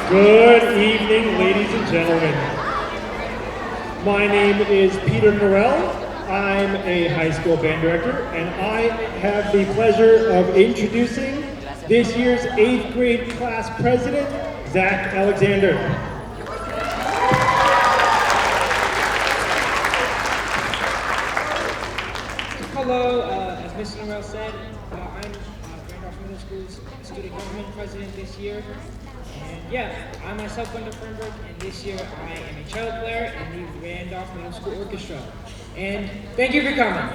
Good evening, ladies and gentlemen. My name is Peter Norell. I'm a high school band director, and I have the pleasure of introducing this year's 8th grade class president, Zach Alexander. Hello, as Mr. Norell said, I'm Randolph Middle School's student government president this year. And yeah, I myself went to Fernbrook, and this year I am a cello player in the Randolph Middle School Orchestra. And thank you for coming.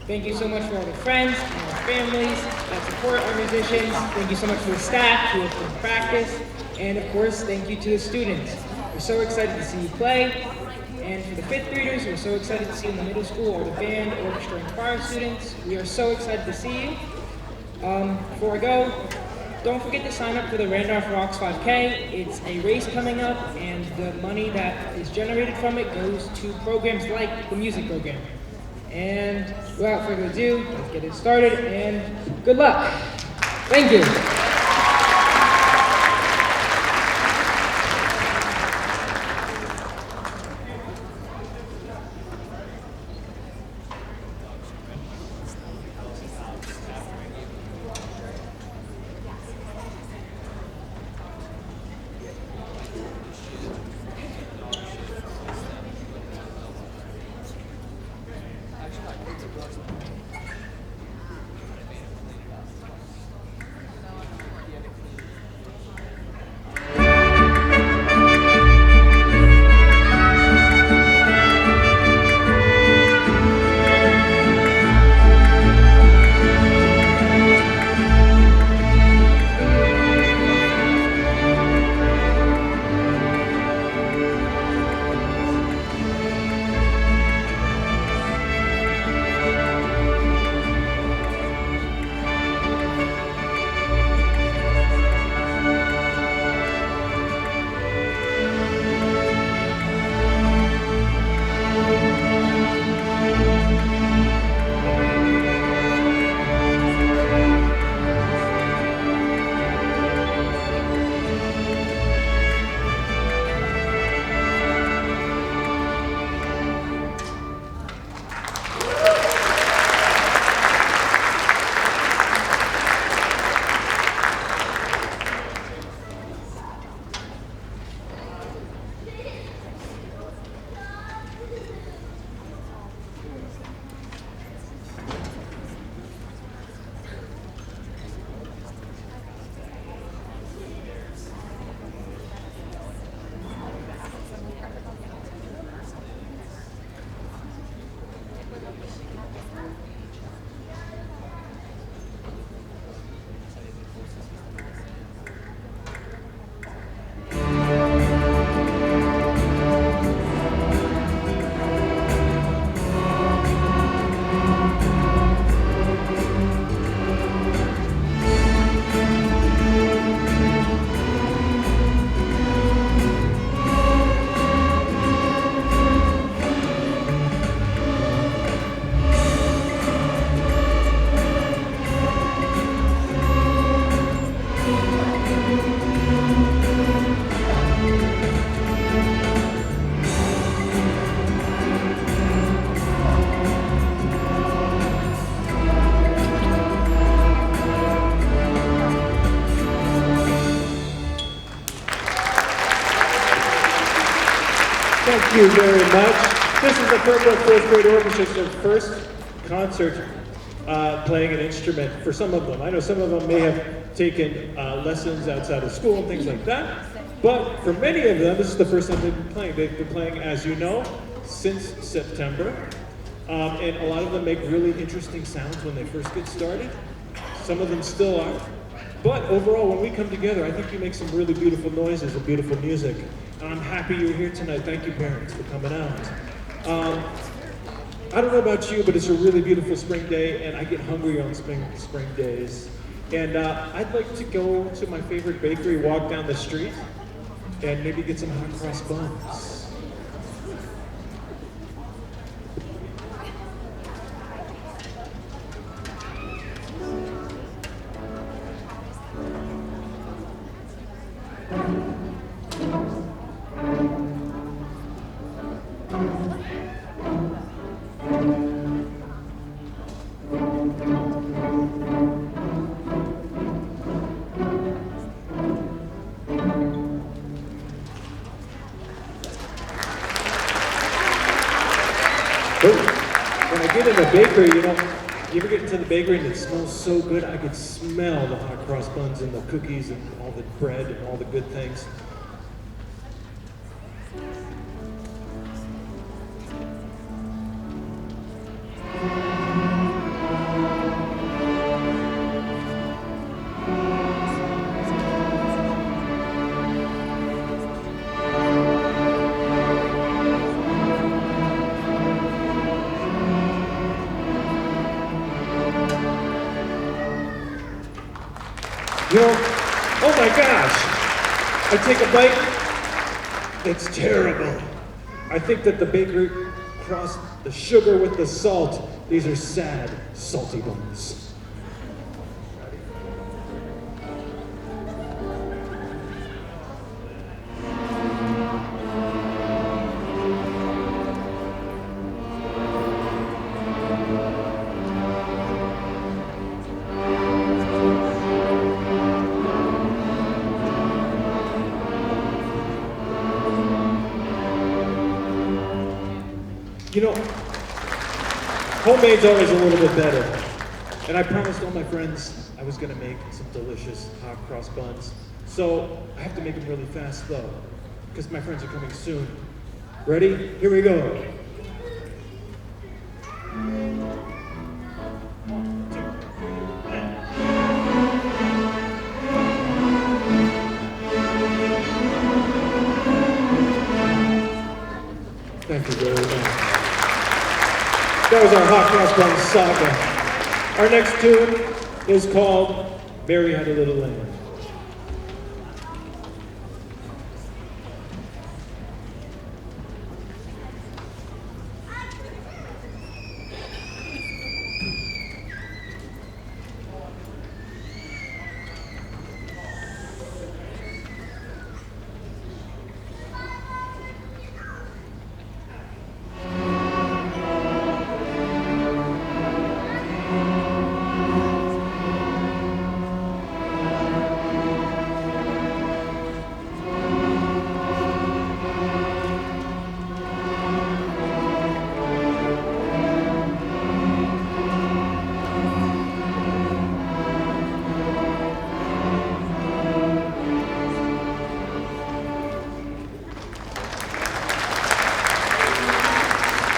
Thank you so much for all the friends and our families that support our musicians. Thank you so much for the staff who have been practice. And of course, thank you to the students. We're so excited to see you play. And for the 5th graders, we're so excited to see you in the middle school, or the band, orchestra, and choir students. We are so excited to see you. Before I go, don't forget to sign up for the Randolph Rocks 5K. It's a race coming up, and the money that is generated from it goes to programs like the music program. And without further ado, let's get it started, and good luck. Thank you. Thank you very much. This is the Fernbrook 4th grade orchestra's first concert playing an instrument for some of them. I know some of them may have taken lessons outside of school and things like that, but for many of them, this is the first time they've been playing. They've been playing, as you know, since September, and a lot of them make really interesting sounds when they first get started. Some of them still are. But overall, when we come together, I think you make some really beautiful noises and beautiful music. And I'm happy you're here tonight. Thank you, parents, for coming out. I don't know about you, but it's a really beautiful spring day, and I get hungry on spring days. And I'd like to go to my favorite bakery, walk down the street, and maybe get some hot cross buns. get in a bakery, you ever get into the bakery and it smells so good, I could smell the hot cross buns and the cookies and all the bread and all the good things. Oh my gosh, I take a bite, it's terrible. I think that the bakery crossed the sugar with the salt. These are sad, salty buns. Homemade's always a little bit better. And I promised all my friends I was gonna make some delicious hot cross buns. So I have to make them really fast though, because my friends are coming soon. Ready? Here we go. Thank you very much. That was our hot cross bun saga. Our next tune is called Mary Had a Little Lamb.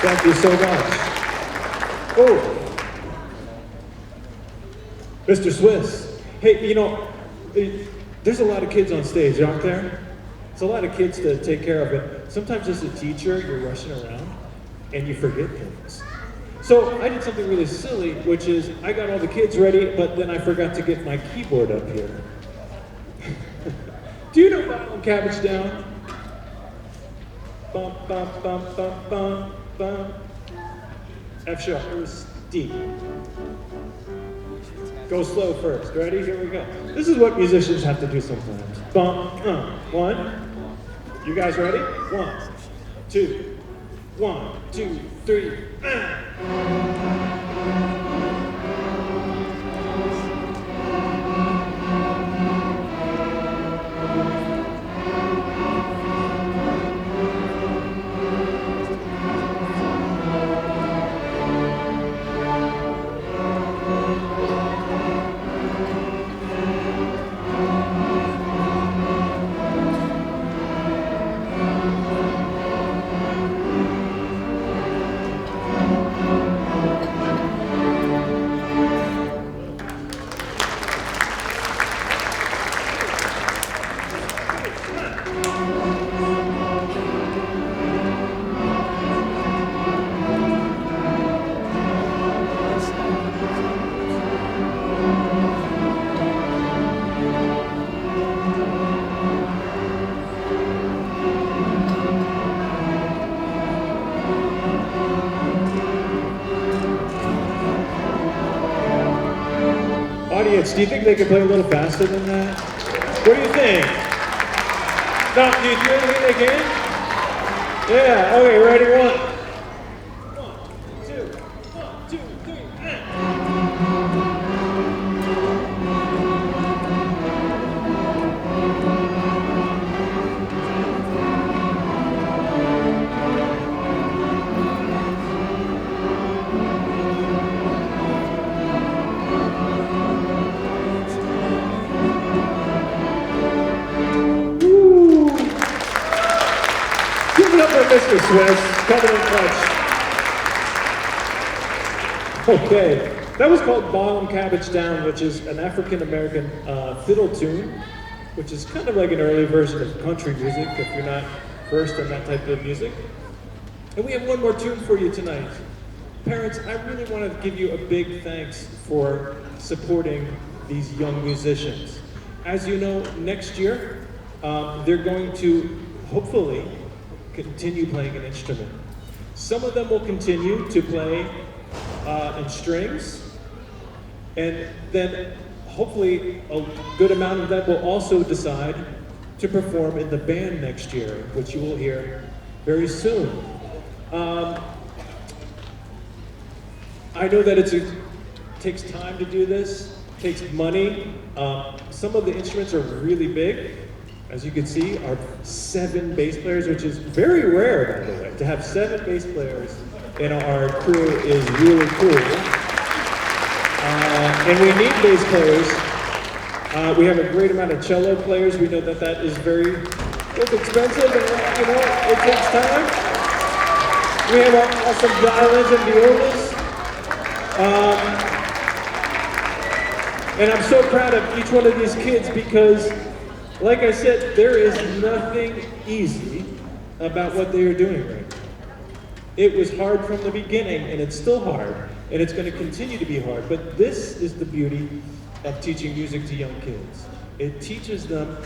Thank you so much. Oh, Mr. Swiss. Hey, there's a lot of kids on stage, aren't there? It's a lot of kids to take care of, and sometimes as a teacher, you're rushing around and you forget things. So I did something really silly, which is I got all the kids ready, but then I forgot to get my keyboard up here. Do you know Bottle and Cabbage Down? Bum, bum, bum, bum, bum. Bum. F sharp, it was D. Go slow first. Ready? Here we go. This is what musicians have to do sometimes. Bum, one. You guys ready? 1, 2, 1, 2, 3. Audience, do you think they could play a little faster than that? What do you think? No, do you think they can? Yeah, okay, ready, 1. 1, 2, 1, 2, 3, Mr. Swiss, coming in clutch. Okay, that was called Bottom Cabbage Down, which is an African-American fiddle tune, which is kind of like an early version of country music if you're not versed in that type of music. And we have one more tune for you tonight. Parents, I really want to give you a big thanks for supporting these young musicians. As you know, next year, they're going to hopefully continue playing an instrument. Some of them will continue to play in strings, and then hopefully a good amount of them will also decide to perform in the band next year, which you will hear very soon. I know that it takes time to do this, takes money. Some of the instruments are really big. As you can see, our 7 bass players, which is very rare, by the way. To have 7 bass players in our crew is really cool. And we need bass players. We have a great amount of cello players. We know that that is very expensive, and you know, it takes time. We have our awesome violins and violas. And I'm so proud of each one of these kids because, like I said, there is nothing easy about what they are doing right now. It was hard from the beginning, and it's still hard, and it's going to continue to be hard. But this is the beauty of teaching music to young kids. It teaches them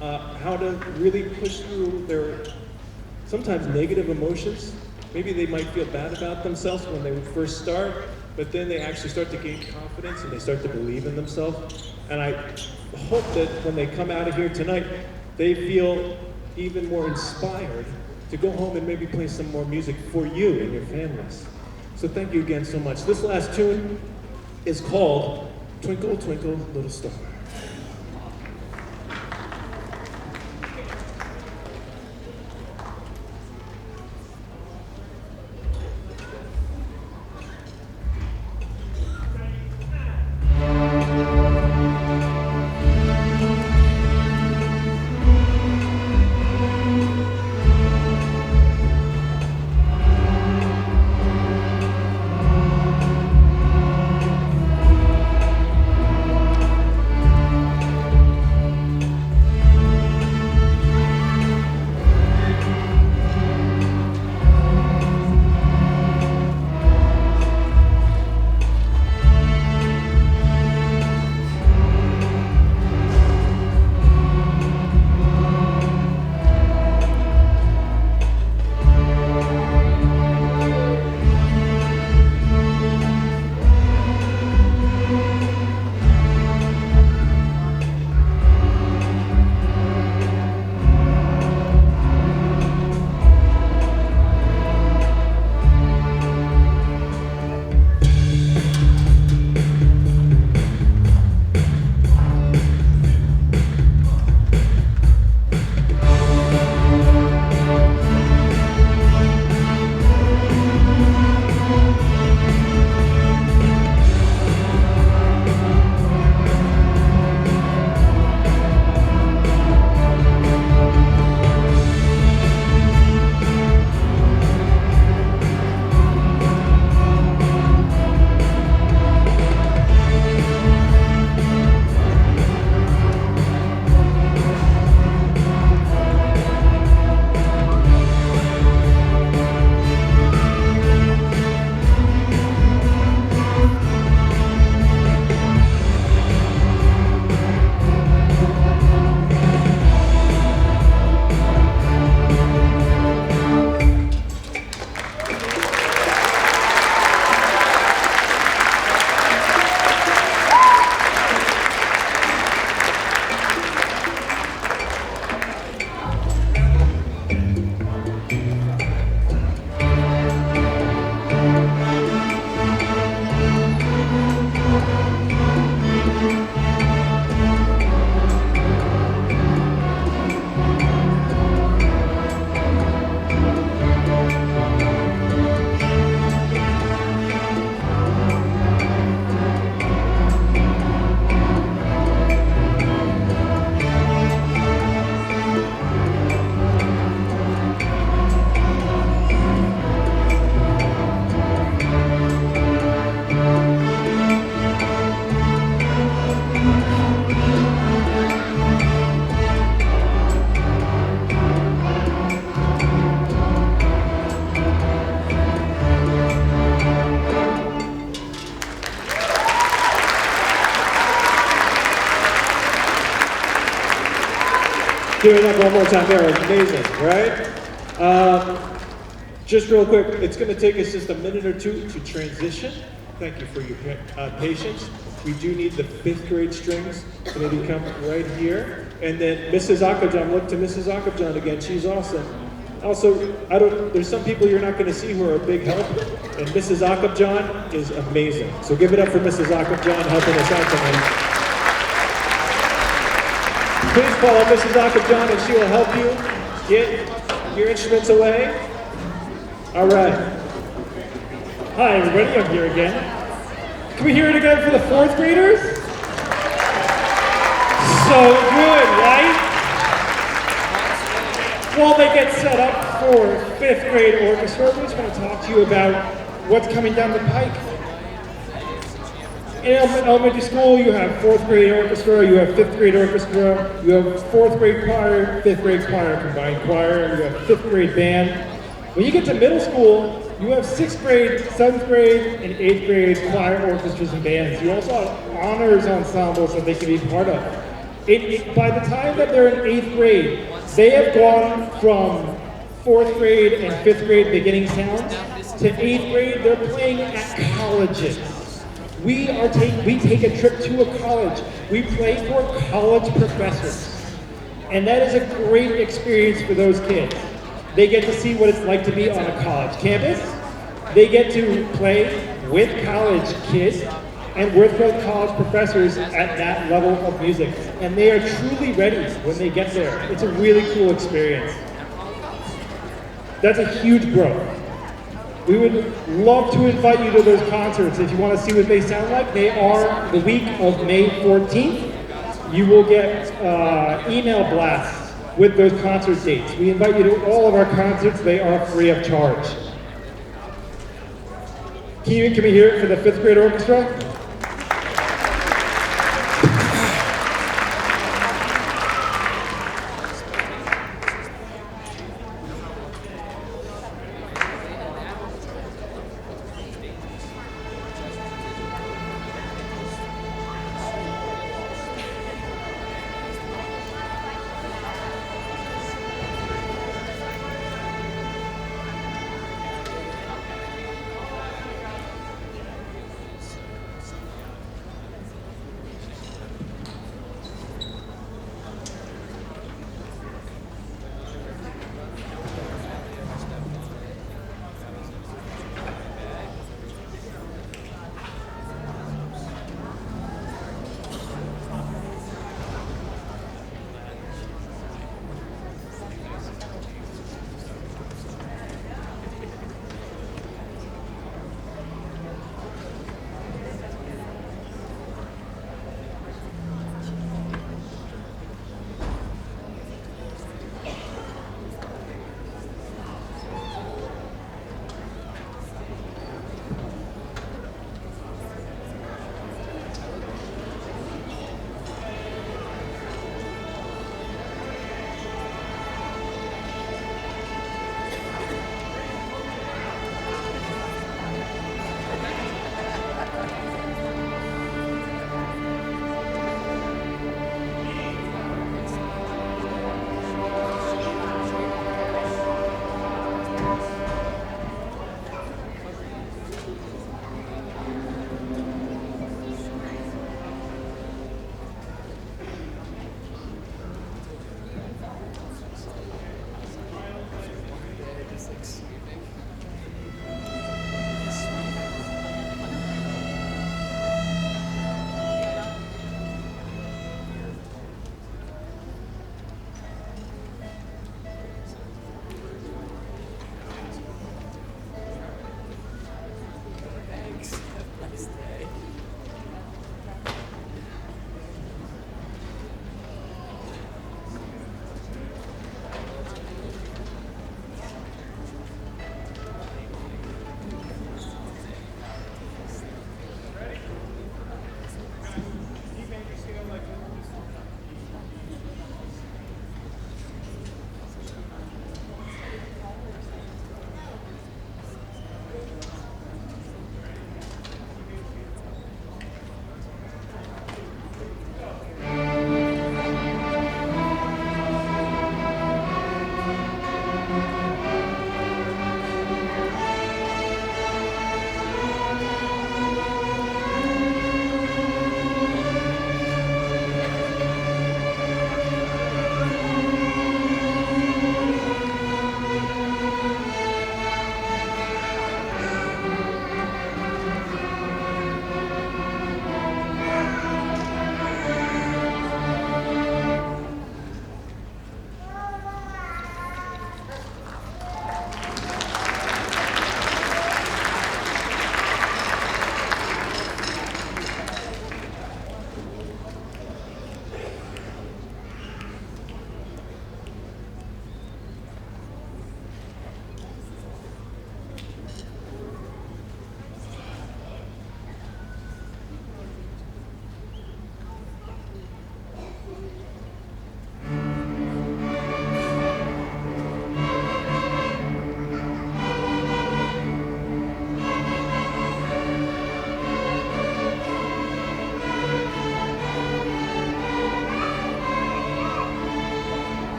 how to really push through their sometimes negative emotions. Maybe they might feel bad about themselves when they first start, but then they actually start to gain confidence and they start to believe in themselves. And I hope that when they come out of here tonight, they feel even more inspired to go home and maybe play some more music for you and your families. So thank you again so much. This last tune is called Twinkle, Twinkle, Little Star. Give it up one more time. They're amazing, right? Just real quick, it's going to take us just a minute or two to transition. Thank you for your patience. We do need the 5th grade strings to maybe come right here. And then Mrs. Akabjan, look to Mrs. Akabjan again. She's awesome. Also, there's some people you're not going to see who are a big help, and Mrs. Akabjan is amazing. So give it up for Mrs. Akabjan helping us out tonight. Please follow Mrs. Akabjan and she will help you get your instruments away. All right. Hi everybody, I'm here again. Can we hear it again for the 4th graders? So good, right? While they get set up for 5th grade orchestra, we just want to talk to you about what's coming down the pike. In elementary school, you have 4th grade orchestra, you have 5th grade orchestra, you have 4th grade choir, 5th grade choir, combined choir, you have 5th grade band. When you get to middle school, you have 6th grade, 7th grade, and 8th grade choir orchestras and bands. You also have honors ensembles that they can be part of. By the time that they're in 8th grade, they have gone from 4th grade and 5th grade beginning sounds to 8th grade, they're playing at colleges. We take a trip to a college. We play for college professors. And that is a great experience for those kids. They get to see what it's like to be on a college campus. They get to play with college kids and work with college professors at that level of music. And they are truly ready when they get there. It's a really cool experience. That's a huge growth. We would love to invite you to those concerts. If you want to see what they sound like, they are the week of May 14th. You will get email blasts with those concert dates. We invite you to all of our concerts. They are free of charge. Can we hear it for the 5th grade orchestra?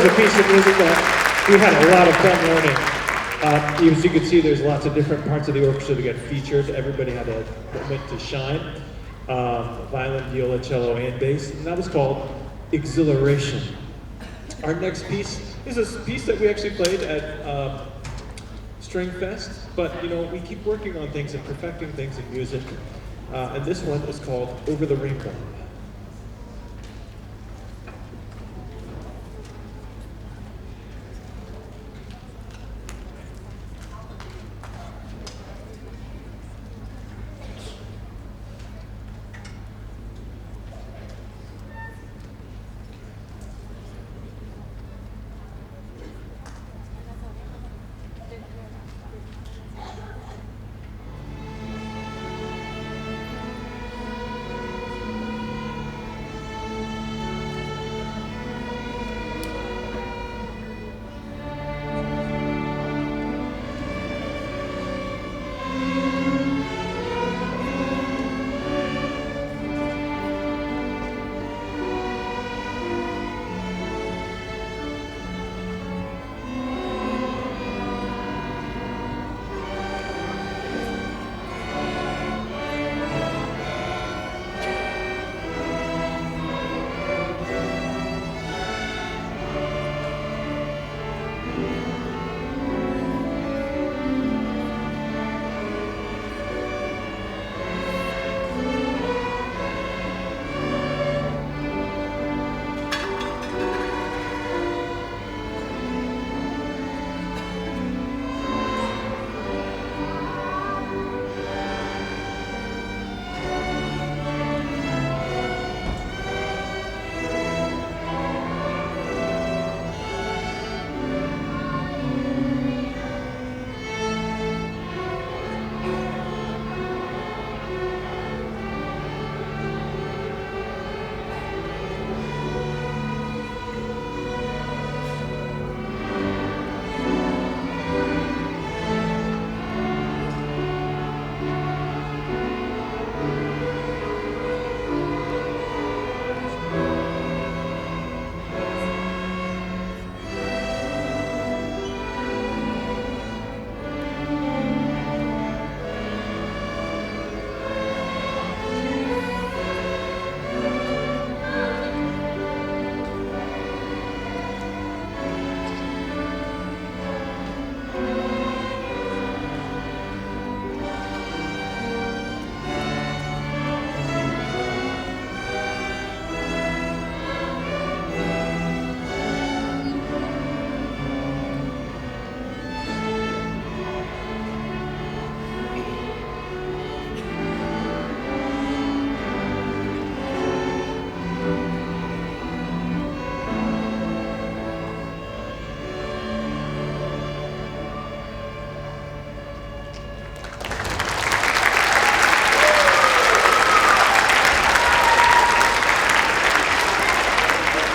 was a piece of music that we had a lot of fun learning. As you can see, there's lots of different parts of the orchestra that get featured. Everybody had a moment to shine. Violin, viola, cello, and bass. And that was called Exhilaration. Our next piece is a piece that we actually played at String Fest. But, you know, we keep working on things and perfecting things in music. And this one is called Over the Rainbow.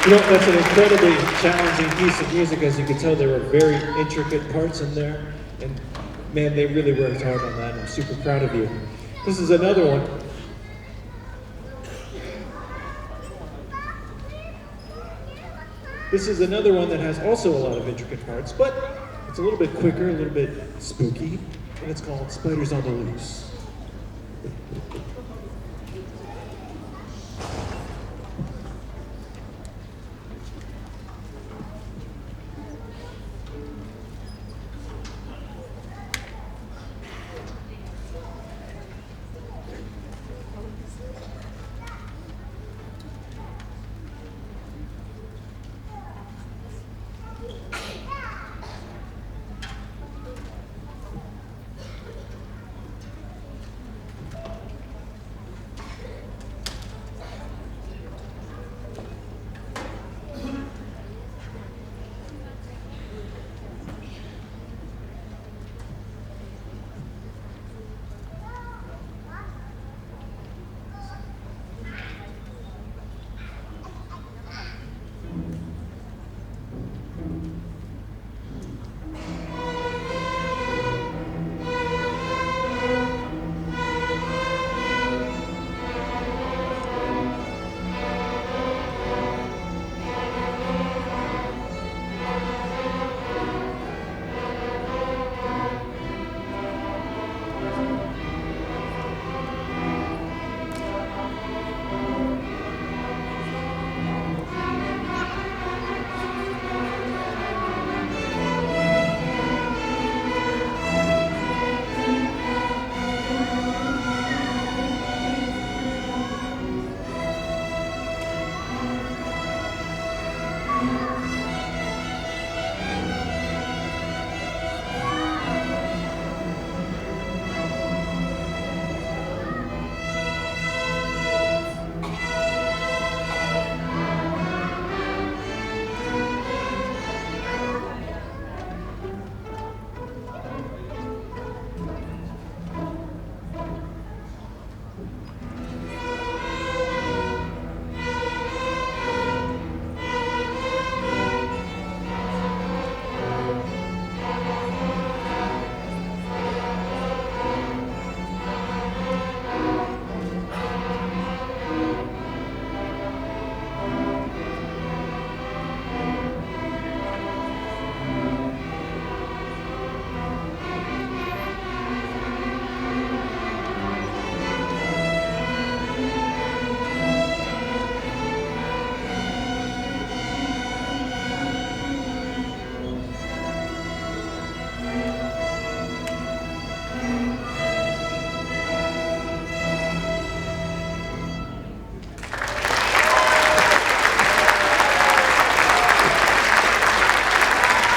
You know, that's an incredibly challenging piece of music. As you can tell, there were very intricate parts in there. And man, they really worked hard on that. I'm super proud of you. This is another one. This is another one that has also a lot of intricate parts, but it's a little bit quicker, a little bit spooky, and it's called Spiders on the Loose.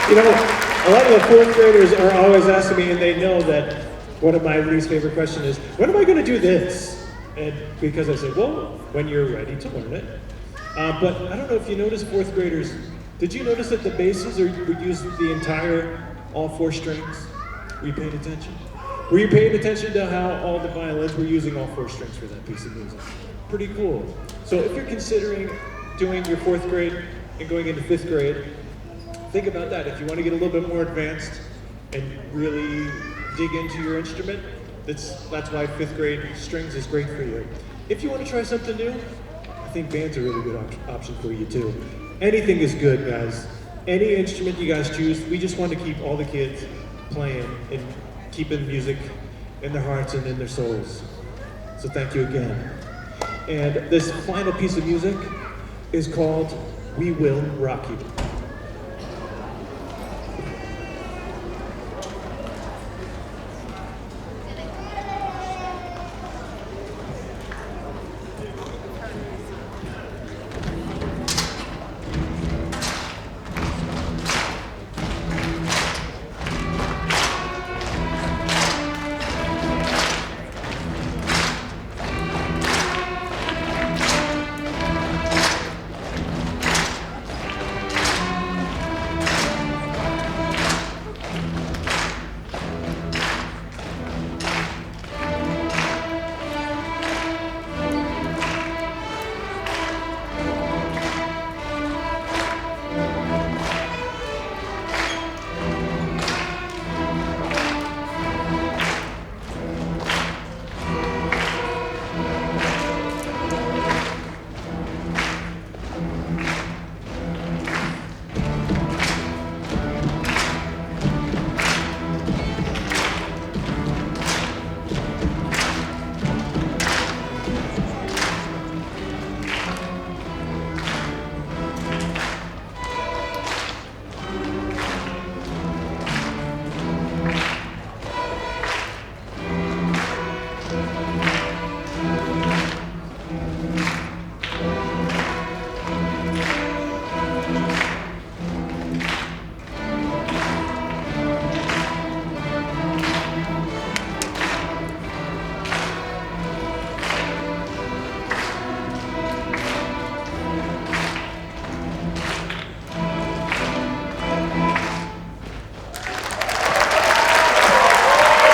You know, a lot of the fourth graders are always asking me, and they know that one of my least favorite questions is, when am I going to do this? And because I said, well, when you're ready to learn it. But I don't know if you noticed, fourth graders, did you notice that the basses would use the entire, all four strings? Were you paying attention? Were you paying attention to how all the violins were using all four strings for that piece of music? Pretty cool. So if you're considering doing your fourth grade and going into fifth grade, think about that. If you want to get a little bit more advanced and really dig into your instrument, that's why fifth grade strings is great for you. If you want to try something new, I think band's a really good option for you too. Anything is good, guys. Any instrument you guys choose, we just want to keep all the kids playing and keeping music in their hearts and in their souls. So thank you again. And this final piece of music is called We Will Rock You.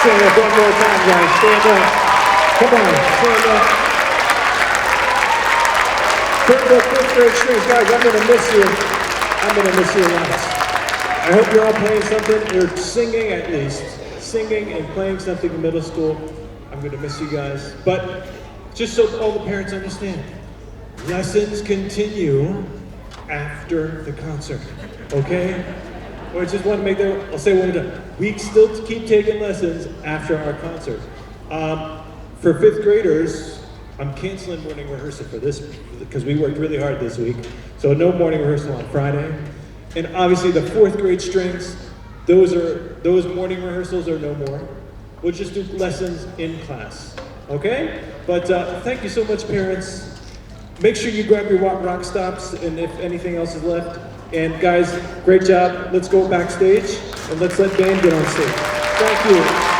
Stand up one more time, guys. Stand up. Come on, stand up. Fernbrook fifth grade strings, guys, I'm gonna miss you. I'm gonna miss you lots. I hope you're all playing something, or singing at least. Singing and playing something in middle school. I'm gonna miss you guys. But just so all the parents understand, lessons continue after the concert, okay? Or I just want to make that, I'll say one more time. We still keep taking lessons after our concert. For fifth graders, I'm canceling morning rehearsal for this because we worked really hard this week. So no morning rehearsal on Friday. And obviously the fourth grade strings, those morning rehearsals are no more. We'll just do lessons in class, okay? But thank you so much, parents. Make sure you grab your rock stops and if anything else is left. And guys, great job. Let's go backstage and let's let band get on stage. Thank you.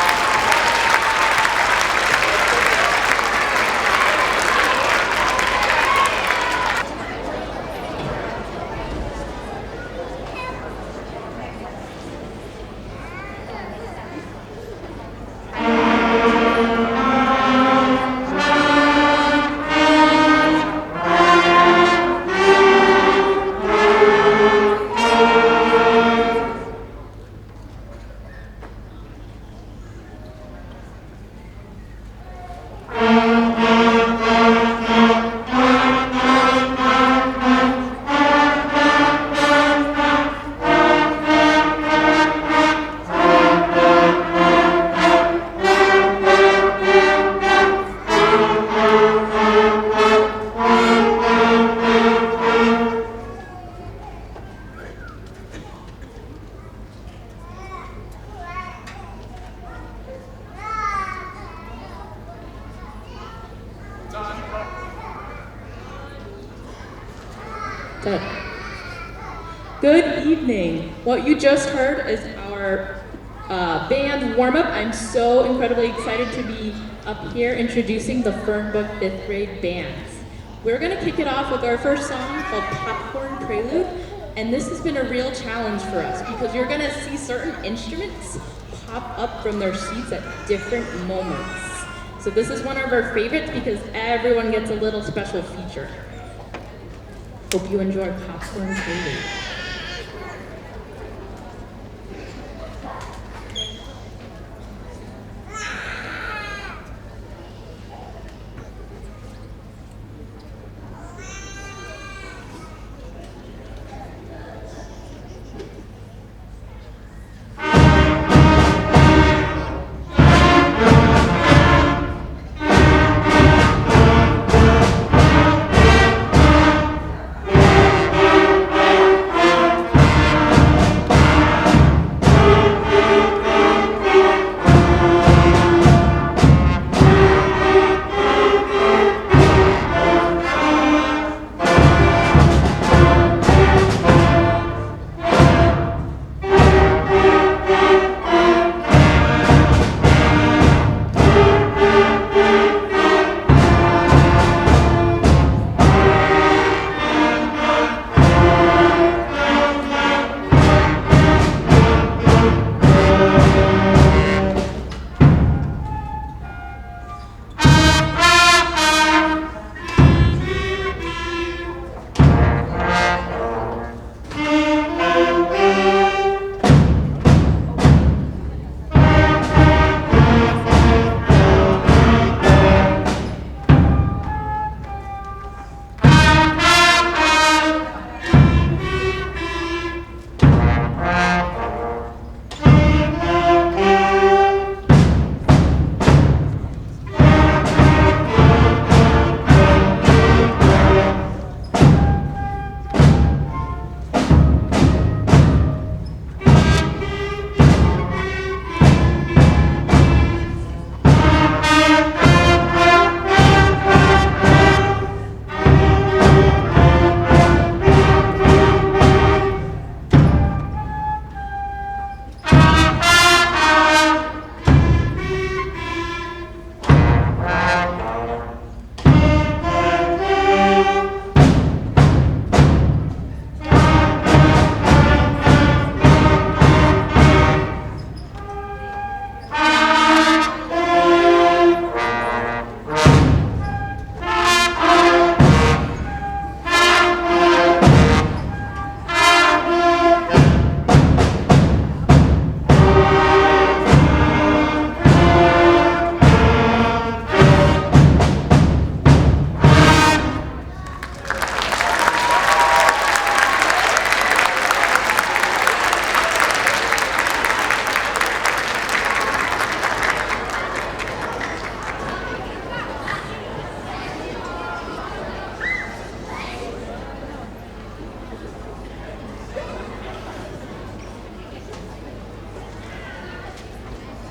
Good evening. What you just heard is our band warm-up. I'm so incredibly excited to be up here introducing the Fernbrook 5th grade bands. We're gonna kick it off with our first song called Popcorn Prelude, and this has been a real challenge for us because you're gonna see certain instruments pop up from their seats at different moments. So this is one of our favorites because everyone gets a little special feature. Hope you enjoy Popcorn Prelude.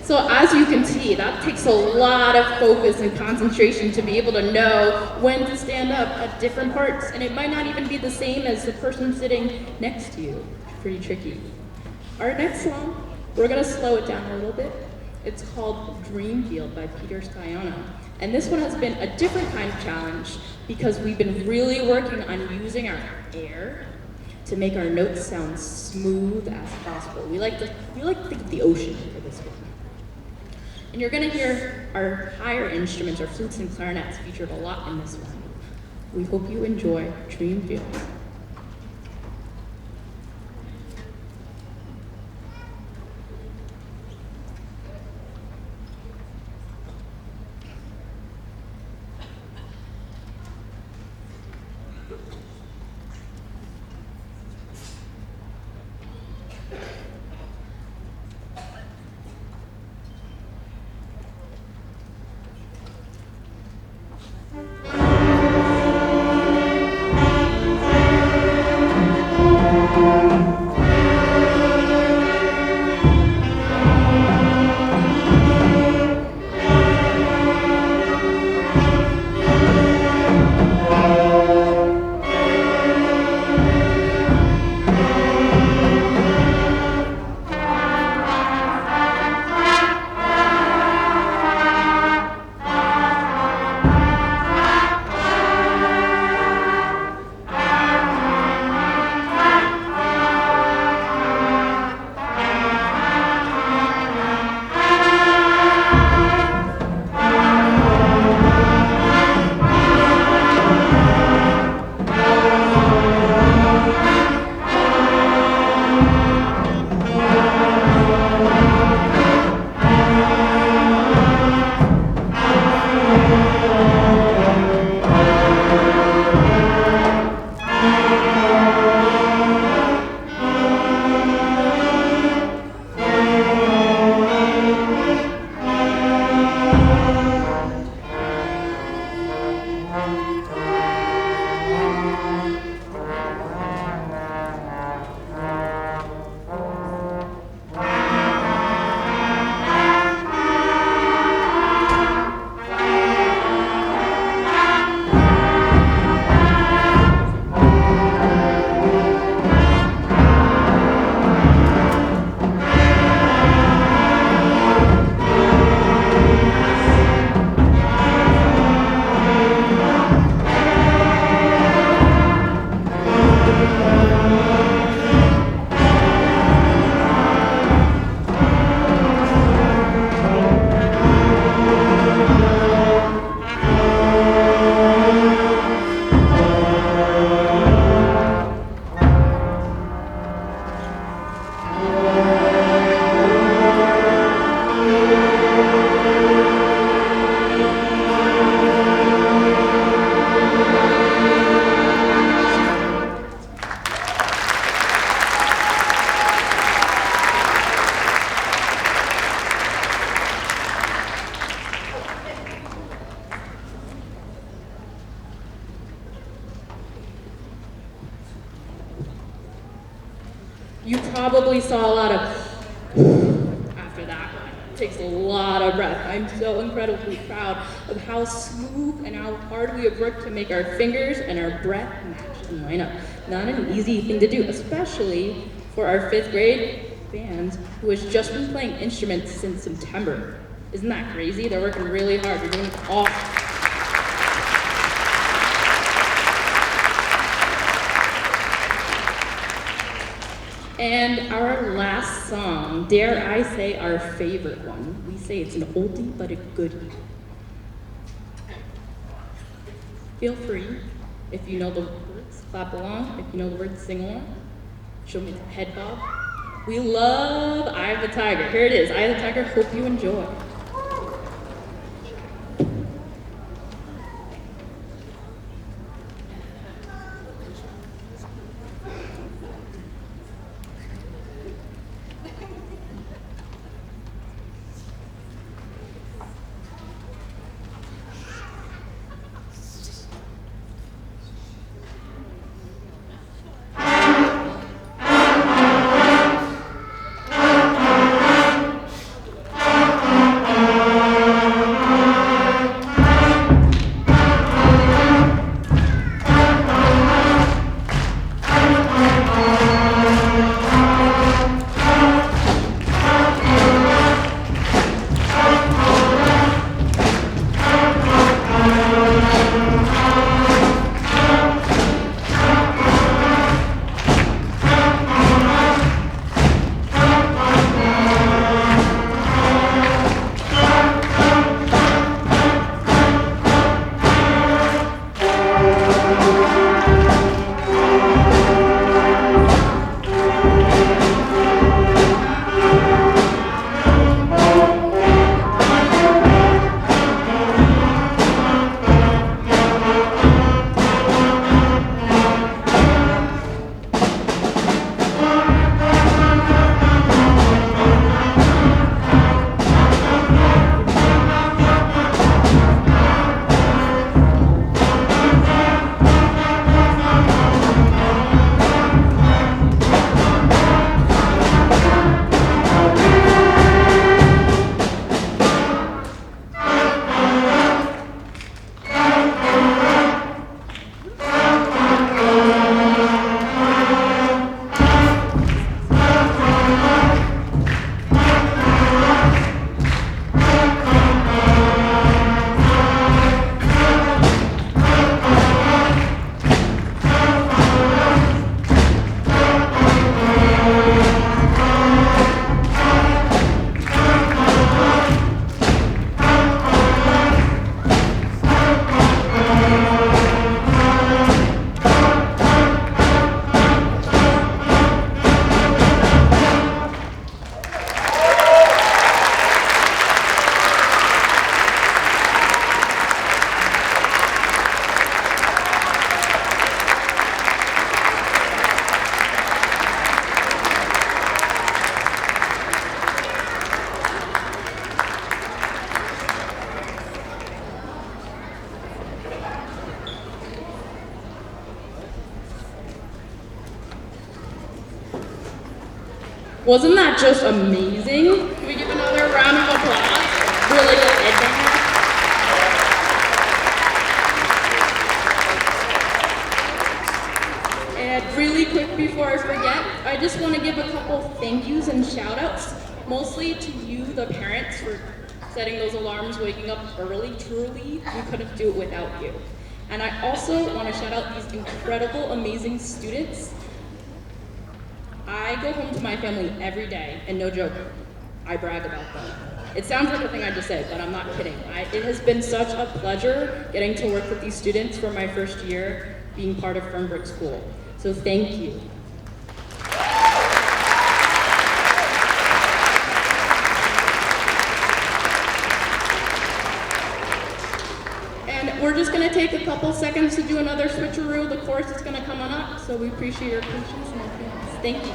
So as you can see, that takes a lot of focus and concentration to be able to know when to stand up at different parts, and it might not even be the same as the person sitting next to you. Pretty tricky. Our next song, we're gonna slow it down a little bit. It's called Dreamfield by Peter Sciano. And this one has been a different kind of challenge because we've been really working on using our air to make our notes sound smooth as possible. We like to think of the ocean for this one. And you're gonna hear our higher instruments, our flutes and clarinets, featured a lot in this one. We hope you enjoy Dreamfield. probably saw a lot of after that one. It takes a lot of breath. I'm so incredibly proud of how smooth and how hard we have worked to make our fingers and our breath match and line up. Not an easy thing to do, especially for our 5th grade band who has just been playing instruments since September. Isn't that crazy? They're working really hard. They're doing awesome. And our last song, dare I say our favorite one. We say it's an oldie but a goodie. Feel free, if you know the words, clap along. If you know the words, sing along. Show me the head bob. We love Eye of the Tiger. Here it is, Eye of the Tiger. Hope you enjoy. Wasn't that just amazing? Can we give another round of applause? Really good headbangers. And really quick before I forget, I just want to give a couple thank yous and shout outs, mostly to you, the parents, for setting those alarms, waking up early. Truly, we couldn't do it without you. And I also want to shout out these incredible, amazing students. I go home to my family every day, and no joke, I brag about them. It sounds like a thing I just said, but I'm not kidding. It has been such a pleasure getting to work with these students for my first year being part of Fernbrook School. So thank you. And we're just going to take a couple seconds to do another switcheroo. The chorus is going to come on up, so we appreciate your patience and attendance. Thank you.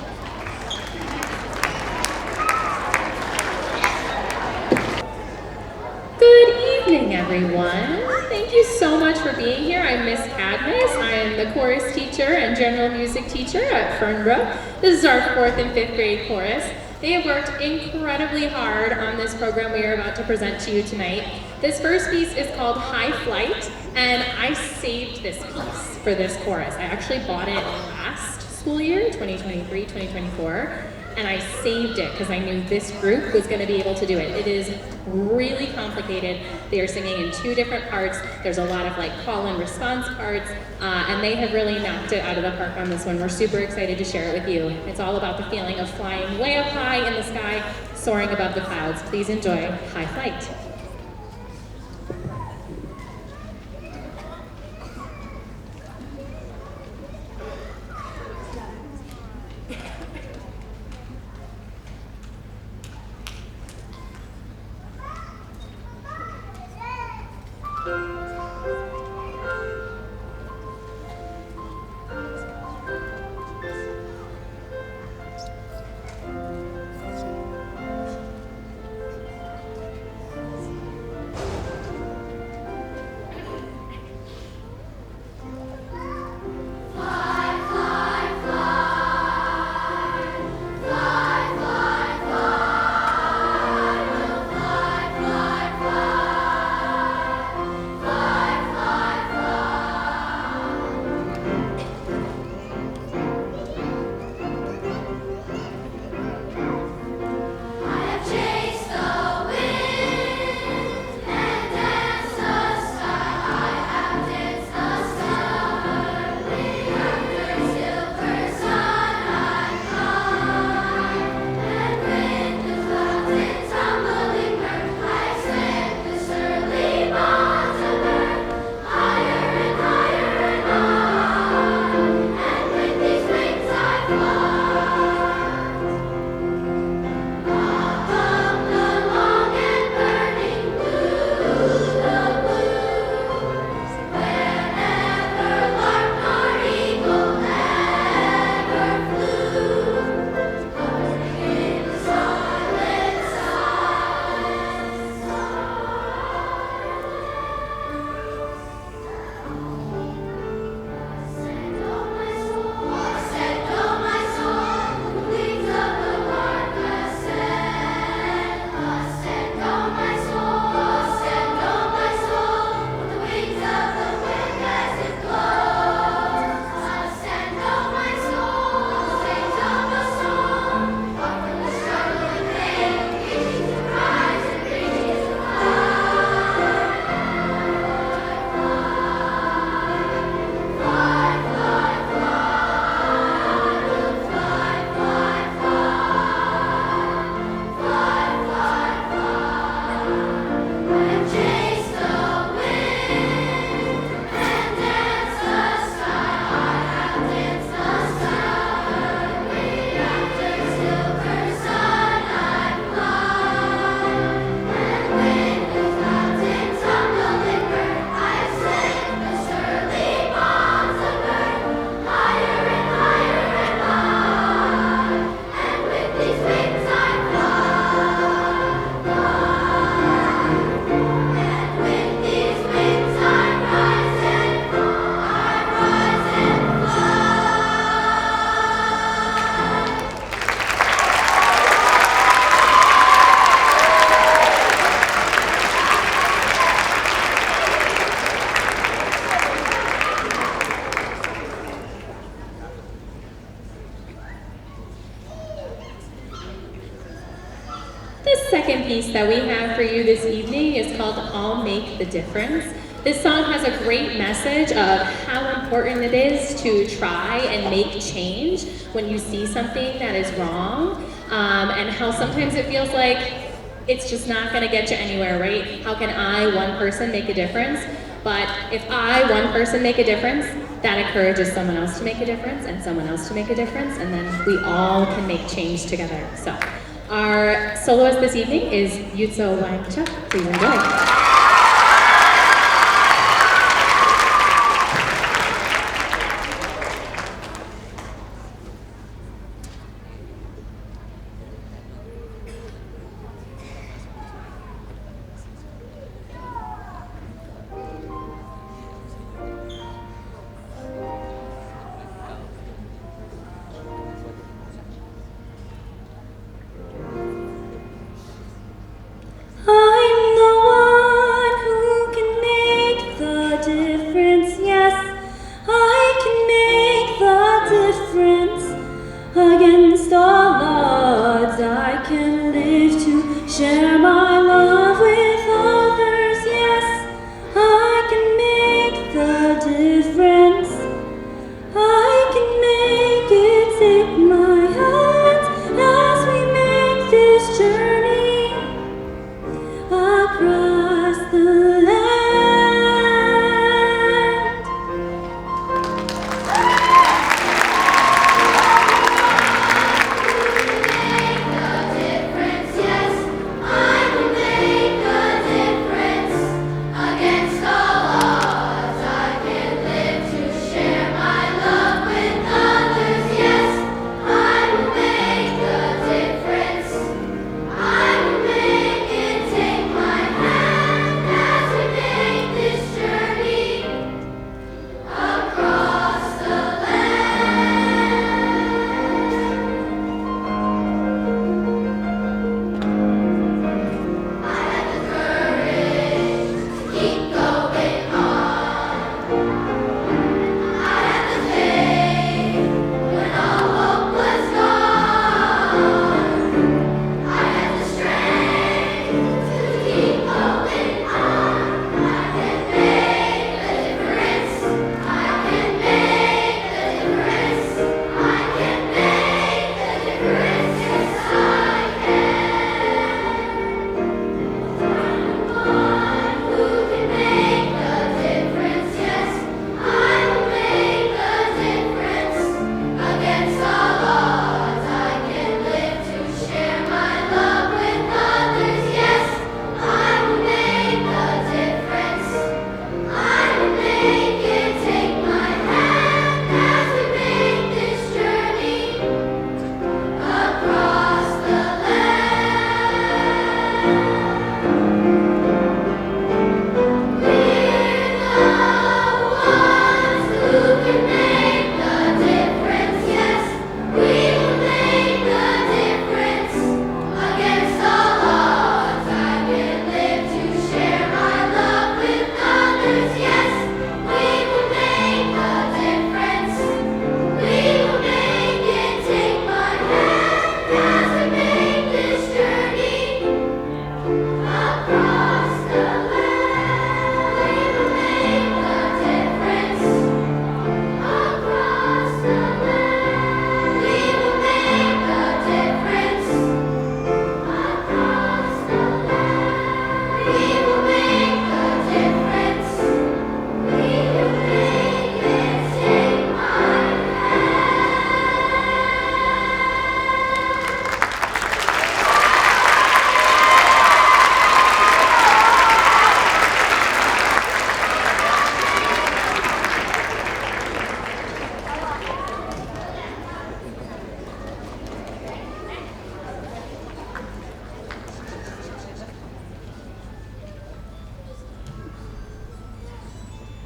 Good evening. evening, everyone. Thank you so much for being here. I'm Miss Cadmus. I am the chorus teacher and general music teacher at Fernbrook. This is our 4th and 5th grade chorus. They have worked incredibly hard on this program we are about to present to you tonight. This first piece is called High Flight, and I saved this piece for this chorus. I actually bought it last school year, 2023-2024. And I saved it because I knew this group was going to be able to do it. It is really complicated. They are singing in 2 different parts. There's a lot of like call and response parts, and they have really knocked it out of the park on this one. We're super excited to share it with you. It's all about the feeling of flying way up high in the sky, soaring above the clouds. Please enjoy High Flight. Second piece that we have for you this evening is called I'll Make the Difference. This song has a great message of how important it is to try and make change when you see something that is wrong, and how sometimes it feels like it's just not going to get you anywhere, right? How can I, one person, make a difference? But if I, one person, make a difference, that encourages someone else to make a difference and someone else to make a difference, and then we all can make change together. So our soloist this evening is Yutso Wangcha. Please enjoy.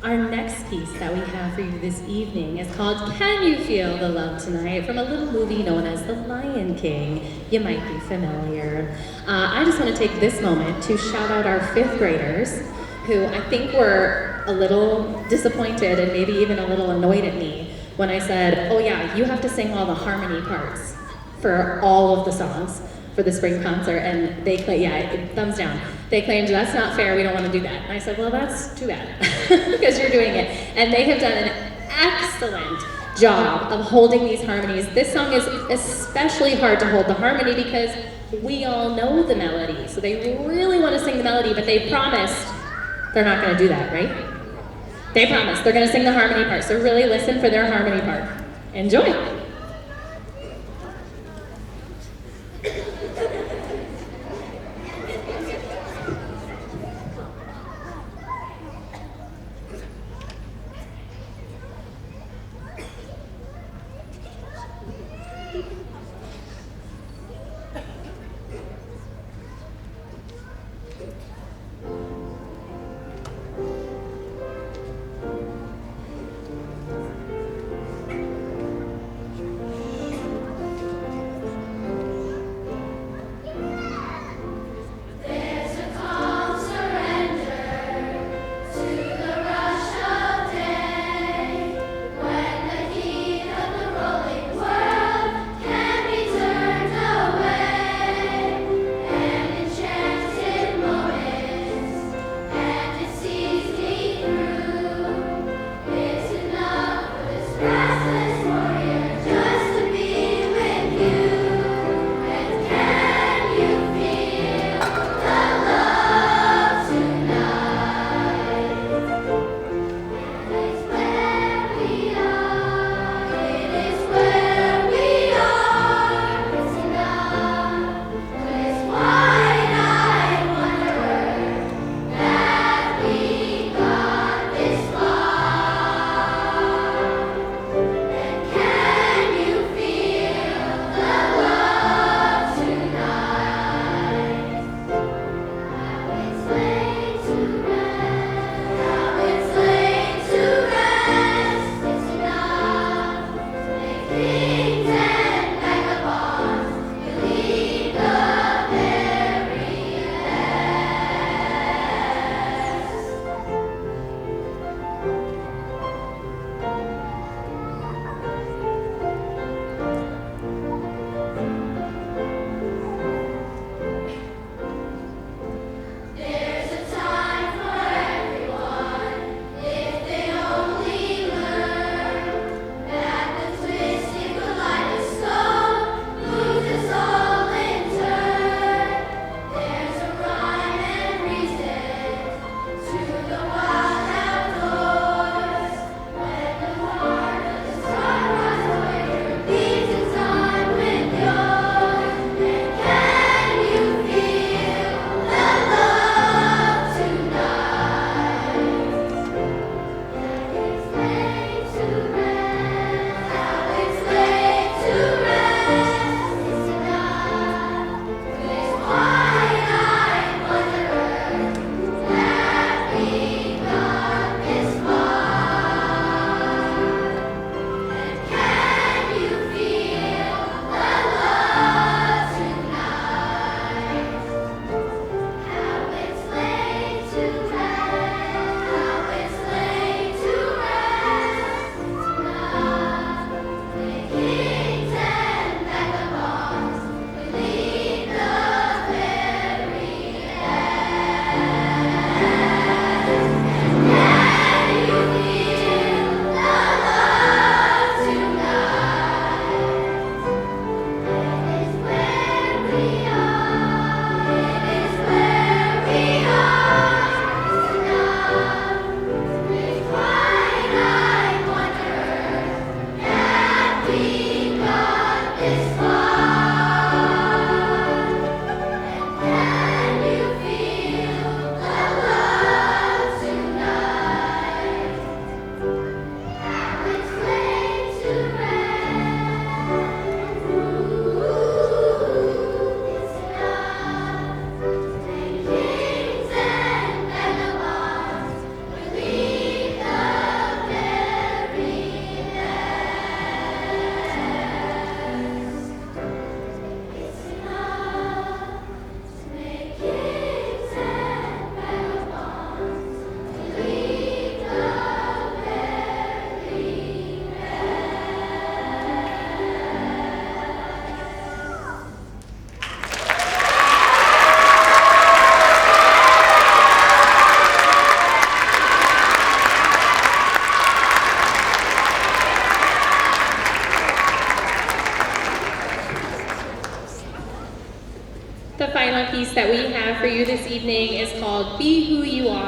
Our next piece that we have for you this evening is called Can You Feel the Love Tonight from a little movie known as The Lion King. You might be familiar. I just want to take this moment to shout out our fifth graders who I think were a little disappointed and maybe even a little annoyed at me when I said, oh yeah, you have to sing all the harmony parts for all of the songs for the spring concert, and they claimed, yeah, thumbs down. They claimed, that's not fair, we don't want to do that. And I said, well, that's too bad, because you're doing it. And they have done an excellent job of holding these harmonies. This song is especially hard to hold the harmony because we all know the melody. So they really want to sing the melody, but they promised they're not going to do that, right? They promised they're going to sing the harmony part. So really listen for their harmony part. Enjoy.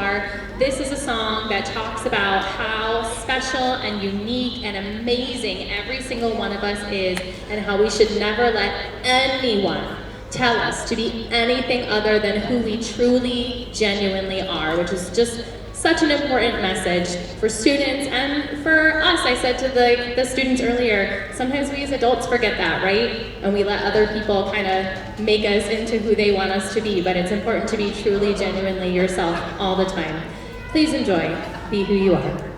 are. This is a song that talks about how special and unique and amazing every single one of us is, and how we should never let anyone tell us to be anything other than who we truly, genuinely are, which is just such an important message for students and for us. I said to the students earlier, sometimes we as adults forget that, right? And we let other people kind of make us into who they want us to be, but it's important to be truly, genuinely yourself all the time. Please enjoy. Be who you are.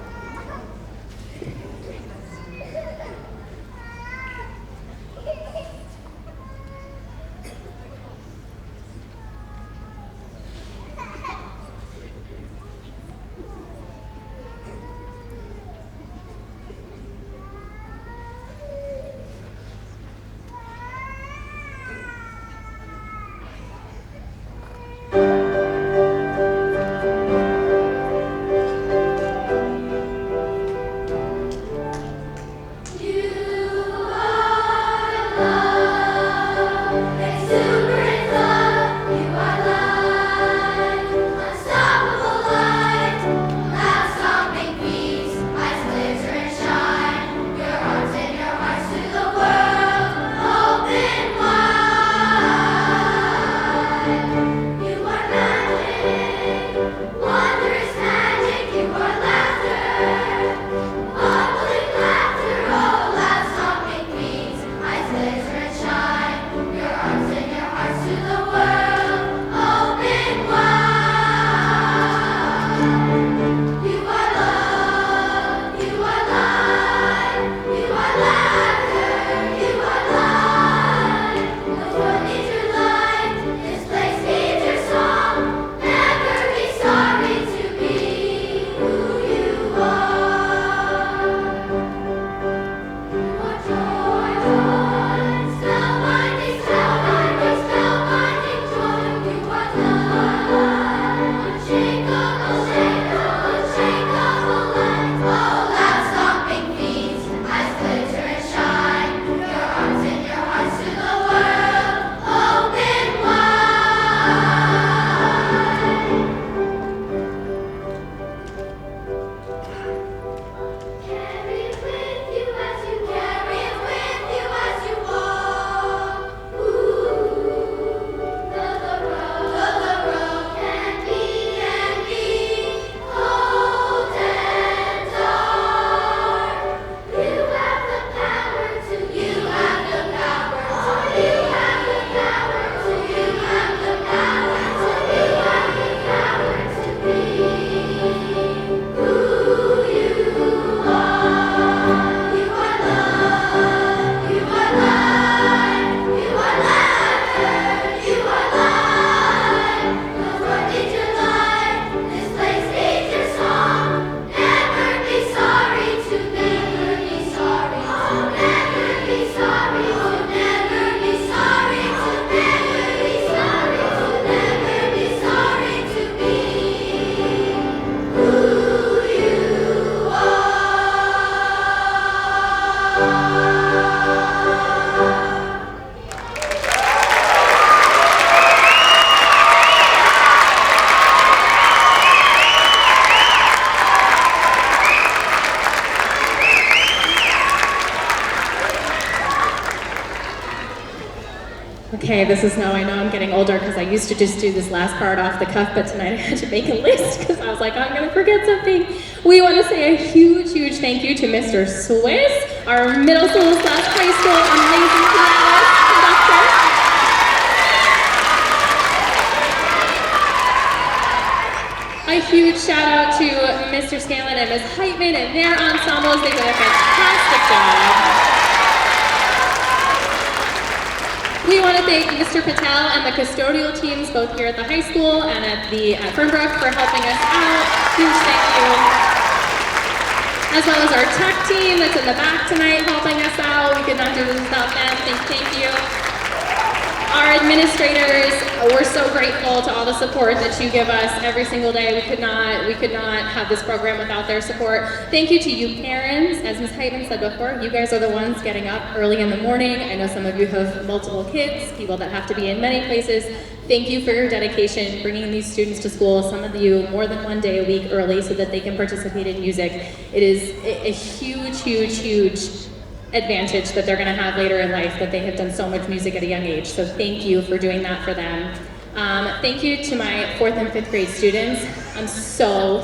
Okay, this is now I know I'm getting older because I used to just do this last part off the cuff, but tonight I had to make a list because I was like, I'm gonna forget something. We want to say a huge, huge thank you to Mr. Swiss, our middle school / high school amazing pianist, conductor. A huge shout out to Mr. Scanlon and Ms. Heitman and their ensembles. They did a fantastic job. We want to thank Mr. Patel and the custodial teams both here at the high school and at Fernbrook for helping us out. Huge thank you. As well as our tech team that's in the back tonight helping us out. We could not do this without them. Thank you. Our administrators, we're so grateful to all the support that you give us every single day. We could not have this program without their support. Thank you to you parents. As Ms. Heitman said before, you guys are the ones getting up early in the morning. I know some of you have multiple kids, people that have to be in many places. Thank you for your dedication, bringing these students to school, some of you more than one day a week early so that they can participate in music. It is a huge, huge, huge advantage that they're gonna have later in life, that they have done so much music at a young age. So thank you for doing that for them. Thank you to my 4th and 5th grade students. I'm so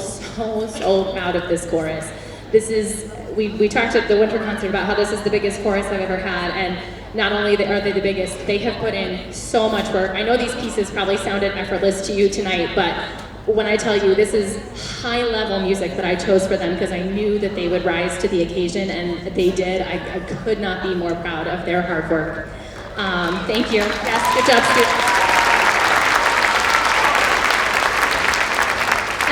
proud of this chorus. This is, we talked at the winter concert about how this is the biggest chorus I've ever had, and not only are they the biggest, they have put in so much work. I know these pieces probably sounded effortless to you tonight, but when I tell you this is high-level music that I chose for them because I knew that they would rise to the occasion, and they did, I could not be more proud of their hard work. Thank you. Yes, good job, students.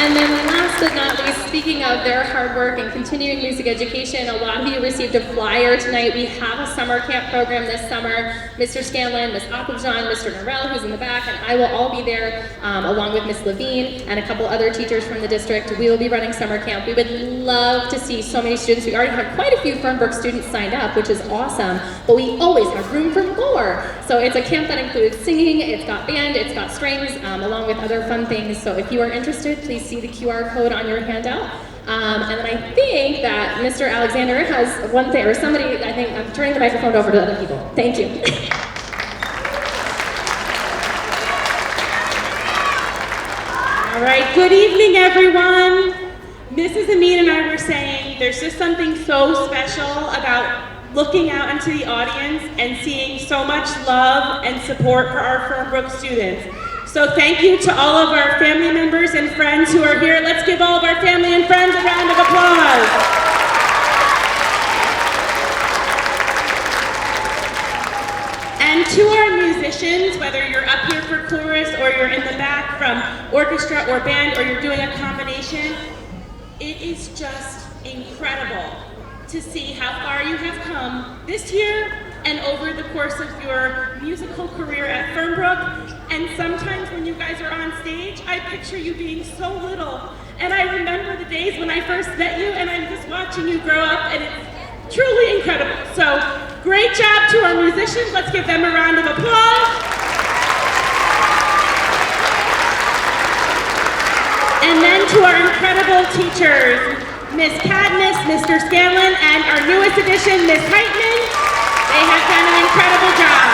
And then last but not least, speaking of their hard work and continuing music education, a lot of you received a flyer tonight. We have a summer camp program this summer. Mr. Scanlon, Ms. Applejohn, Mr. Norrell, who's in the back, and I will all be there along with Ms. Levine and a couple other teachers from the district. We will be running summer camp. We would love to see so many students. We already have quite a few Fernbrook students signed up, which is awesome, but we always have room for more. So it's a camp that includes singing, it's got band, it's got strings, along with other fun things. So if you are interested, please see the QR code on your handout. And then I think that Mr. Alexander has one thing, or somebody, I think I'm turning the microphone over to other people. Thank you. All right, good evening, everyone. Mrs. Amin and I were saying there's just something so special about looking out into the audience and seeing so much love and support for our Fernbrook students. So thank you to all of our family members and friends who are here. Let's give all of our family and friends a round of applause. And to our musicians, whether you're up here for chorus or you're in the back from orchestra or band or you're doing a combination, it is just incredible to see how far you have come this year and over the course of your musical career at Fernbrook. And sometimes when you guys are on stage, I picture you being so little. And I remember the days when I first met you and I'm just watching you grow up, and it's truly incredible. So great job to our musicians. Let's give them a round of applause. And then to our incredible teachers, Ms. Cadmus, Mr. Scanlon, and our newest addition, Ms. Heitman. They have done an incredible job.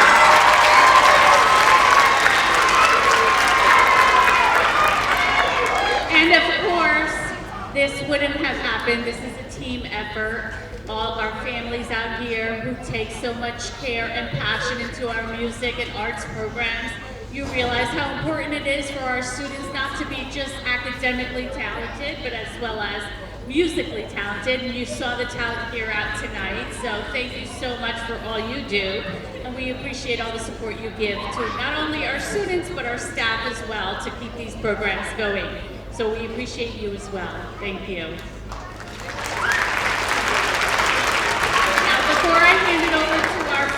And of course, this wouldn't have happened. This is a team effort. All our families out here who take so much care and passion into our music and arts programs. You realize how important it is for our students not to be just academically talented, but as well as musically talented, and you saw the talent here out tonight, so thank you so much for all you do, and we appreciate all the support you give to not only our students, but our staff as well to keep these programs going. So we appreciate you as well. Thank you. Now, before I hand it over to our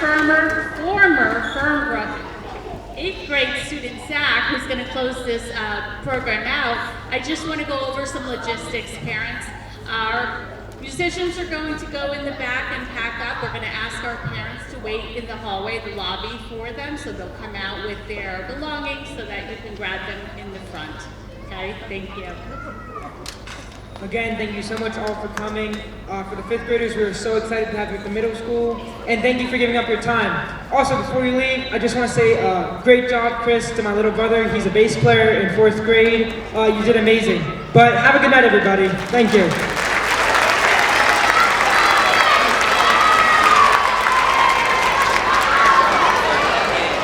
former Fernbrook 8th grade student, Zach, who's going to close this program out, I just want to go over some logistics, parents. Our musicians are going to go in the back and pack up. We're going to ask our parents to wait in the hallway, the lobby for them, so they'll come out with their belongings so that you can grab them in the front. Okay, thank you. Again, thank you so much all for coming. For the 5th graders, we are so excited to have you at the middle school. And thank you for giving up your time. Also, before you leave, I just want to say great job, Chris, to my little brother. He's a bass player in 4th grade. You did amazing. But have a good night, everybody. Thank you.